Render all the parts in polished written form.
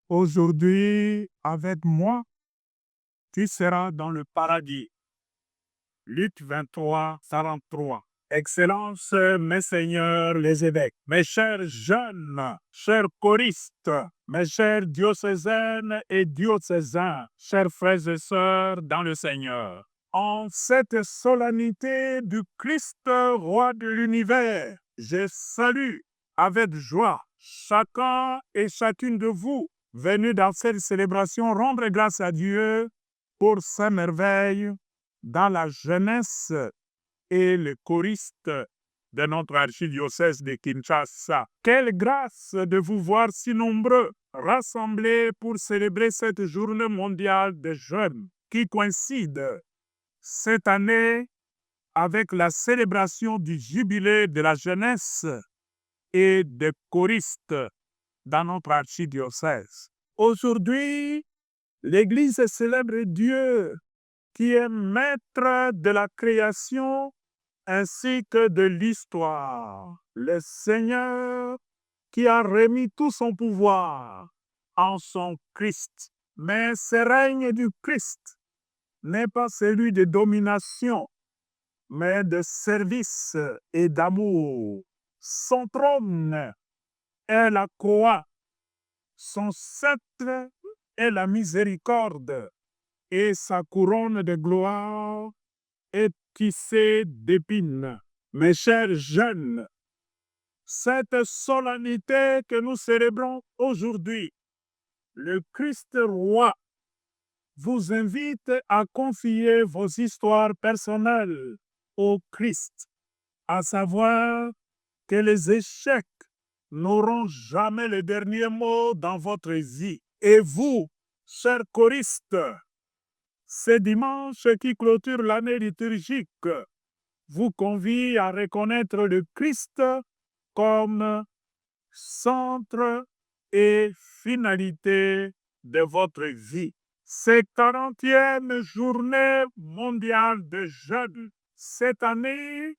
Aujourd'hui, avec moi, tu seras dans le paradis. Luc 23, 43. Excellences, mes seigneurs les évêques, mes chers jeunes, chers choristes, mes chers diocésaines et diocésains, chers frères et sœurs dans le Seigneur. En cette solennité du Christ, roi de l'univers, je salue avec joie chacun et chacune de vous venus dans cette célébration rendre grâce à Dieu pour sa merveille dans la jeunesse et le choriste de notre archidiocèse de Kinshasa. Quelle grâce de vous voir si nombreux rassemblés pour célébrer cette journée mondiale des jeunes qui coïncide cette année avec la célébration du jubilé de la jeunesse et des choristes dans notre archidiocèse. Aujourd'hui, l'Église célèbre Dieu qui est maître de la création ainsi que de l'histoire. Le Seigneur qui a remis tout son pouvoir en son Christ. Mais ce règne du Christ n'est pas celui de domination, mais de service et d'amour. Son trône est la croix, son sceptre est la miséricorde, et sa couronne de gloire est tissée d'épines. Mes chers jeunes, cette solennité que nous célébrons aujourd'hui, le Christ roi vous invite à confier vos histoires personnelles au Christ, à savoir que les échecs n'auront jamais le dernier mot dans votre vie. Et vous, chers choristes, ce dimanche qui clôture l'année liturgique vous convie à reconnaître le Christ comme centre et finalité de votre vie. Cette 40e journée mondiale de jeûne, cette année,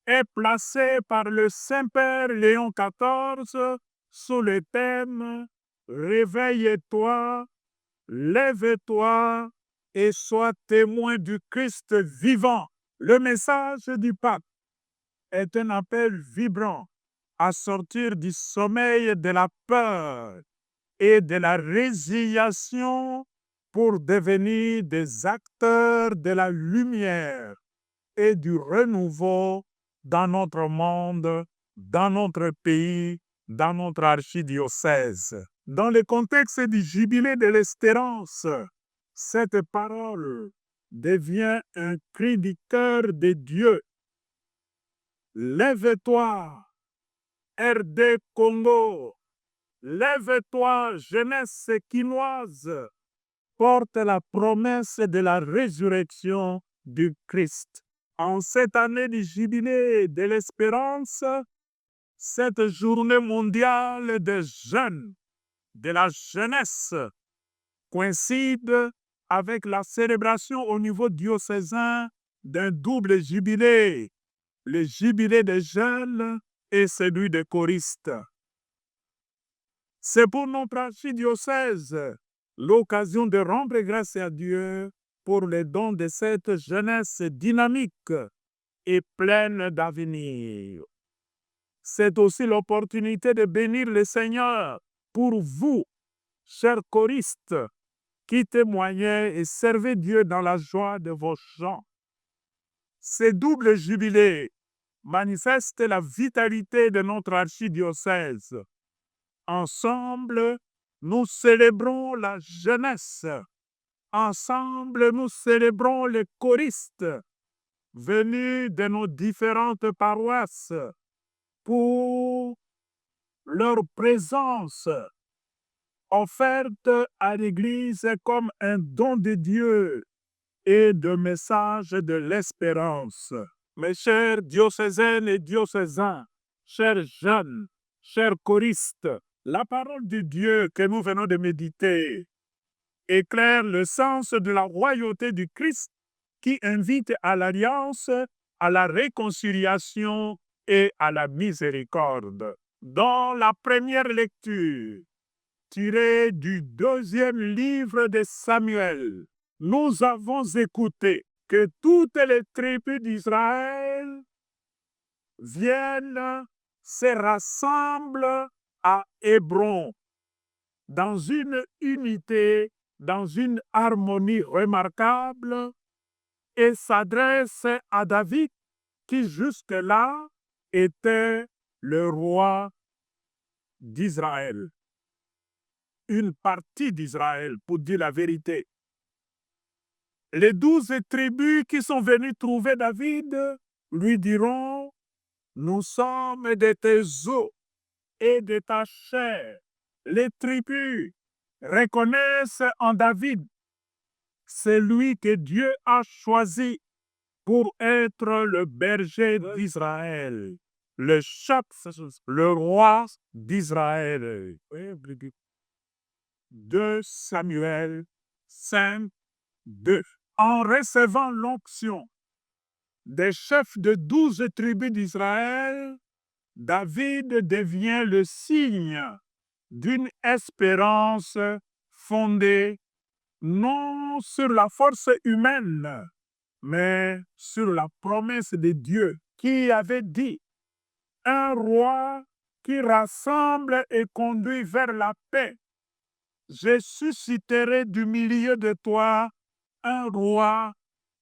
est placée par le Saint-Père Léon XIV sous le thème « Réveille-toi, lève-toi et sois témoin du Christ vivant ». Le message du pape est un appel vibrant à sortir du sommeil de la peur et de la résignation pour devenir des acteurs de la lumière et du renouveau dans notre monde, dans notre pays, dans notre archidiocèse. Dans le contexte du jubilé de l'espérance, cette parole devient un cri du cœur de Dieu. Lève-toi, RD Congo. Lève-toi, jeunesse quinoise. Porte la promesse de la résurrection du Christ. En cette année du jubilé de l'espérance, cette journée mondiale des jeunes, de la jeunesse, coïncide avec la célébration au niveau diocésain d'un double jubilé, le jubilé des jeunes et celui des choristes. C'est pour notre archidiocèse l'occasion de rendre grâce à Dieu pour les dons de cette jeunesse dynamique et pleine d'avenir. C'est aussi l'opportunité de bénir le Seigneur pour vous, chers choristes, qui témoignez et servez Dieu dans la joie de vos chants. Ce double jubilé manifeste la vitalité de notre archidiocèse. Ensemble, nous célébrons la jeunesse. Ensemble, nous célébrons les choristes venus de nos différentes paroisses pour leur présence offerte à l'Église comme un don de Dieu et de message de l'espérance. Mes chers diocésaines et diocésains, chers jeunes, chers choristes, la parole de Dieu que nous venons de méditer éclaire le sens de la royauté du Christ qui invite à l'alliance, à la réconciliation et à la miséricorde. Dans la première lecture, tiré du 2e livre de Samuel. Nous avons écouté que toutes les tribus d'Israël viennent, se rassemblent à Hébron dans une unité, dans une harmonie remarquable et s'adressent à David qui jusque-là était le roi d'Israël. Une partie d'Israël, pour dire la vérité. Les 12 tribus qui sont venues trouver David lui diront: nous sommes de tes os et de ta chair. Les tribus reconnaissent en David celui que Dieu a choisi pour être le berger d'Israël, le chef, le roi d'Israël. 2 Samuel 5, 2. En recevant l'onction des chefs de 12 tribus d'Israël, David devient le signe d'une espérance fondée non sur la force humaine, mais sur la promesse de Dieu qui avait dit: un roi qui rassemble et conduit vers la paix. Je susciterai du milieu de toi un roi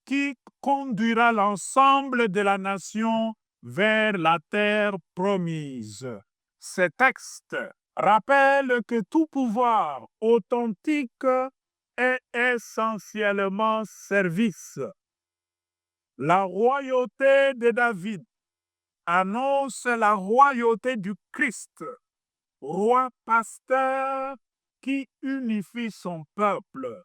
qui conduira l'ensemble de la nation vers la terre promise. Ce texte rappelle que tout pouvoir authentique est essentiellement service. La royauté de David annonce la royauté du Christ, roi pasteur qui unifie son peuple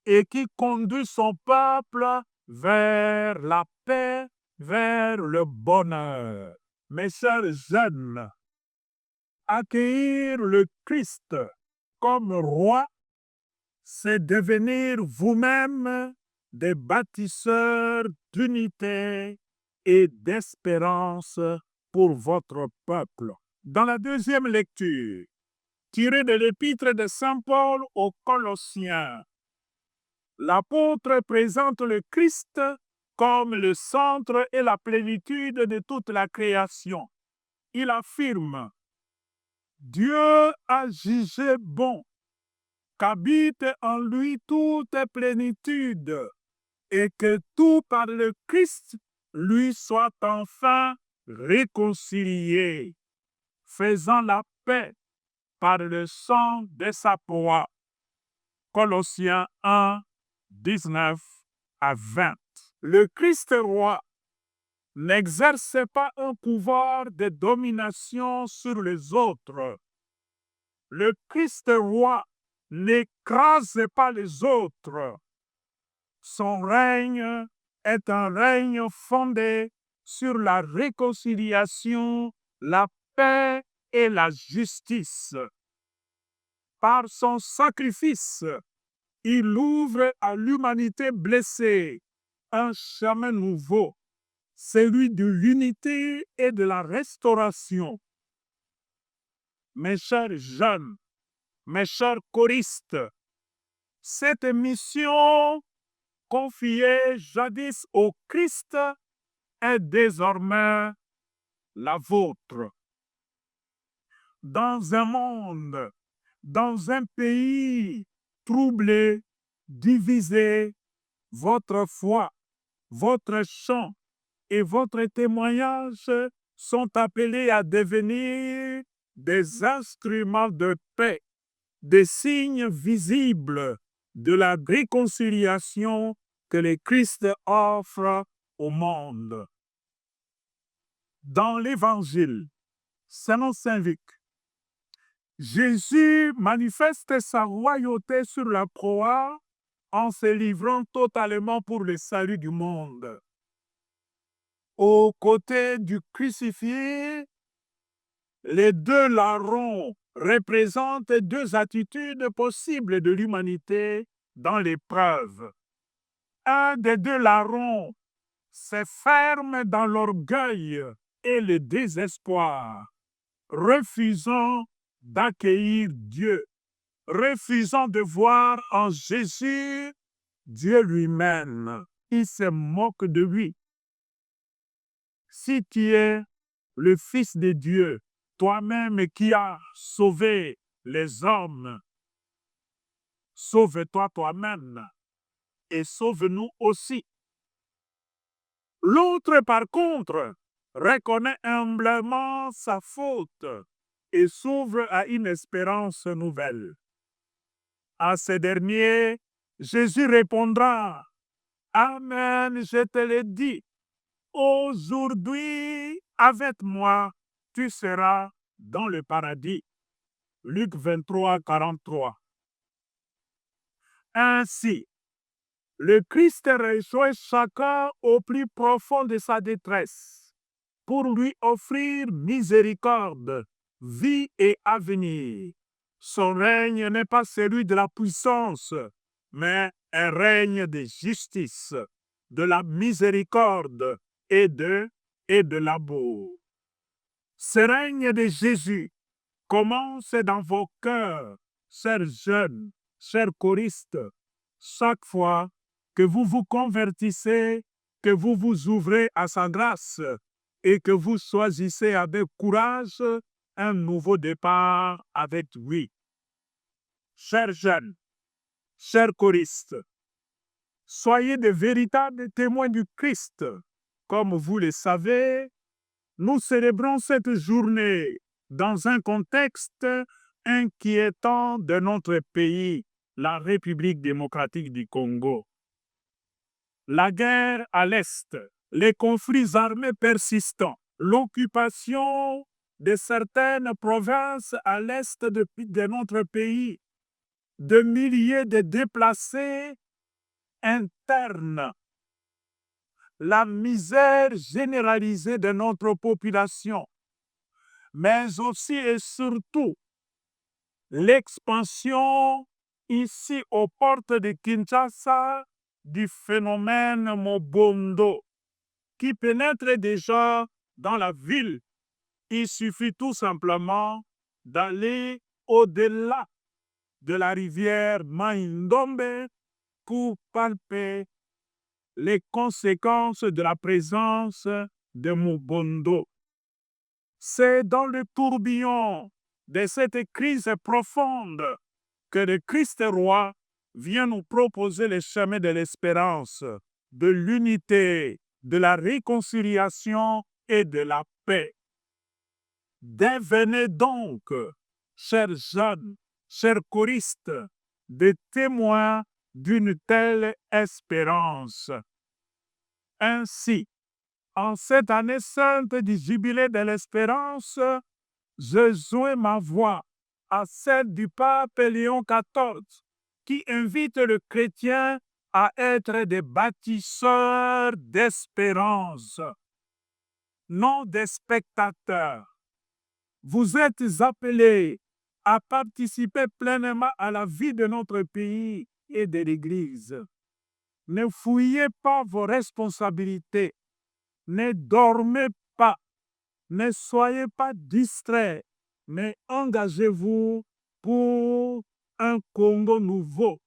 et qui conduit son peuple vers la paix, vers le bonheur. Mes chers jeunes, accueillir le Christ comme roi, c'est devenir vous-même des bâtisseurs d'unité et d'espérance pour votre peuple. Dans la 2e lecture, tirée de l'épître de Saint Paul aux Colossiens, l'apôtre présente le Christ comme le centre et la plénitude de toute la création. Il affirme: Dieu a jugé bon qu'habite en lui toute plénitude et que tout par le Christ lui soit enfin réconcilié, faisant la paix par le sang de sa croix. Colossiens 1, 19 à 20. Le Christ roi n'exerce pas un pouvoir de domination sur les autres. Le Christ roi n'écrase pas les autres. Son règne est un règne fondé sur la réconciliation, la paix et la justice. Par son sacrifice, il ouvre à l'humanité blessée un chemin nouveau, celui de l'unité et de la restauration. Mes chers jeunes, mes chers choristes, cette mission confiée jadis au Christ est désormais la vôtre. Dans un monde, dans un pays troublé, divisé, votre foi, votre chant et votre témoignage sont appelés à devenir des instruments de paix, des signes visibles de la réconciliation que le Christ offre au monde. Dans l'Évangile, selon Saint Luc, Jésus manifeste sa royauté sur la croix en se livrant totalement pour le salut du monde. Aux côtés du crucifié, les 2 larrons représentent 2 attitudes possibles de l'humanité dans l'épreuve. Un des 2 larrons se ferme dans l'orgueil et le désespoir, refusant d'accueillir Dieu refusant de voir en Jésus Dieu lui-même. Il se moque de lui. Si tu es le Fils de Dieu, toi-même qui as sauvé les hommes, sauve-toi toi-même et sauve-nous aussi. L'autre, par contre, reconnaît humblement sa faute et s'ouvre à une espérance nouvelle. À ces derniers, Jésus répondra, « Amen, je te le dis, aujourd'hui, avec moi, tu seras dans le paradis. » Luc 23, 43. Ainsi, le Christ rejoint chacun au plus profond de sa détresse pour lui offrir miséricorde, vie et avenir. Son règne n'est pas celui de la puissance, mais un règne de justice, de la miséricorde et de l'amour. Ce règne de Jésus commence dans vos cœurs, chers jeunes, chers choristes, chaque fois que vous vous convertissez, que vous vous ouvrez à sa grâce et que vous choisissez avec courage un nouveau départ avec lui. Chers jeunes, chers choristes, soyez de véritables témoins du Christ. Comme vous le savez, nous célébrons cette journée dans un contexte inquiétant de notre pays, la République démocratique du Congo. La guerre à l'Est, les conflits armés persistants, l'occupation de certaines provinces à l'Est de notre pays, de milliers de déplacés internes, la misère généralisée de notre population, mais aussi et surtout l'expansion ici aux portes de Kinshasa du phénomène Mobondo qui pénètre déjà dans la ville. Il suffit tout simplement d'aller au-delà de la rivière Mai-Ndombe pour palper les conséquences de la présence de Mobondo. C'est dans le tourbillon de cette crise profonde que le Christ roi vient nous proposer le chemin de l'espérance, de l'unité, de la réconciliation et de la paix. Devenez donc, chers jeunes, chers choristes, des témoins d'une telle espérance. Ainsi, en cette année sainte du jubilé de l'espérance, je joins ma voix à celle du pape Léon XIV qui invite le chrétien à être des bâtisseurs d'espérance, non des spectateurs. Vous êtes appelés à participer pleinement à la vie de notre pays et de l'Église. Ne fouillez pas vos responsabilités, ne dormez pas, ne soyez pas distraits, mais engagez-vous pour un Congo nouveau,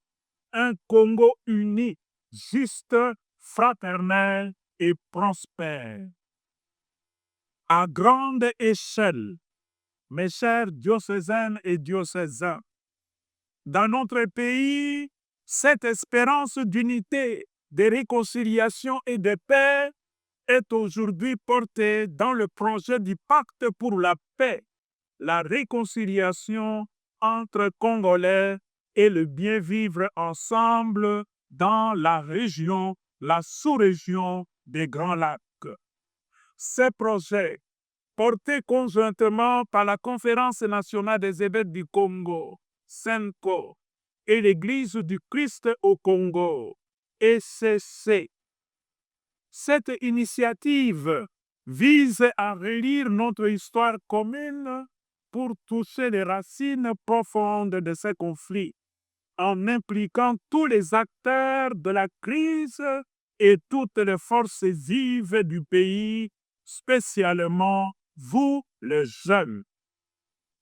un Congo uni, juste, fraternel et prospère. À grande échelle, mes chers diocésaines et diocésains, dans notre pays, cette espérance d'unité, de réconciliation et de paix est aujourd'hui portée dans le projet du pacte pour la paix, la réconciliation entre Congolais et le bien vivre ensemble dans la région, la sous-région des Grands Lacs. Ces projets, portés conjointement par la Conférence nationale des évêques du Congo, CENCO, et l'Église du Christ au Congo, ECC. Cette initiative vise à relire notre histoire commune pour toucher les racines profondes de ces conflits, en impliquant tous les acteurs de la crise et toutes les forces vives du pays, spécialement vous, les jeunes.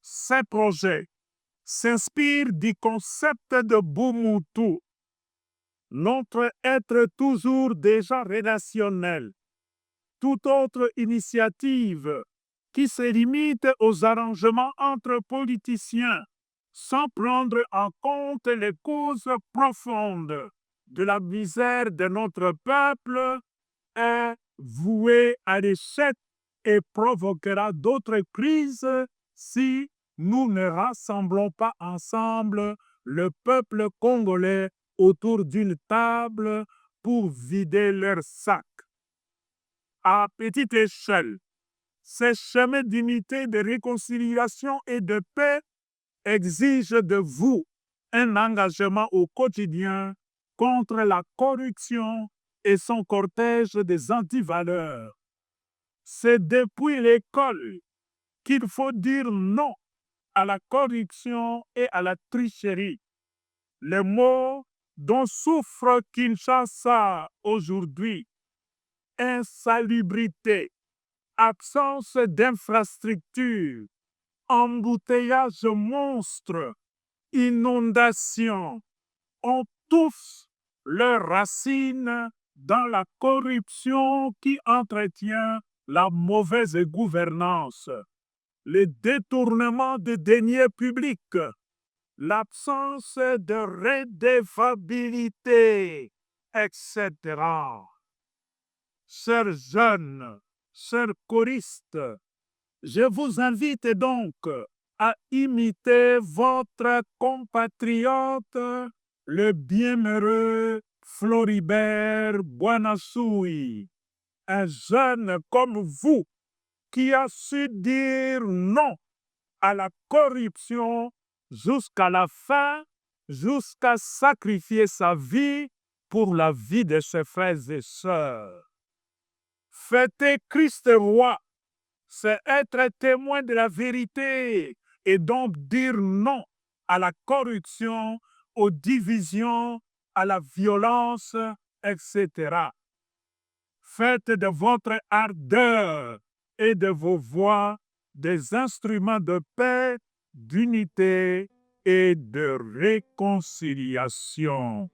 Ces projets s'inspire du concept de Ubuntu. Notre être toujours déjà relationnel. Toute autre initiative qui se limite aux arrangements entre politiciens sans prendre en compte les causes profondes de la misère de notre peuple est vouée à l'échec et provoquera d'autres crises si nous ne rassemblons pas ensemble le peuple congolais autour d'une table pour vider leur sac. À petite échelle, ces chemins d'unité, de réconciliation et de paix exigent de vous un engagement au quotidien contre la corruption et son cortège des antivaleurs. C'est depuis l'école qu'il faut dire non à la corruption et à la tricherie. Les maux dont souffre Kinshasa aujourd'hui, insalubrité, absence d'infrastructures, embouteillages monstres, inondations, ont tous leurs racines dans la corruption qui entretient la mauvaise gouvernance, le détournement de deniers publics, l'absence de redevabilité, etc. Chers jeunes, chers choristes, je vous invite donc à imiter votre compatriote, le bienheureux Floribert Boinasoui, un jeune comme vous qui a su dire non à la corruption jusqu'à la fin, jusqu'à sacrifier sa vie pour la vie de ses frères et sœurs. Fêter Christ roi, c'est être témoin de la vérité et donc dire non à la corruption, aux divisions, à la violence, etc. Faites de votre ardeur et de vos voix des instruments de paix, d'unité et de réconciliation.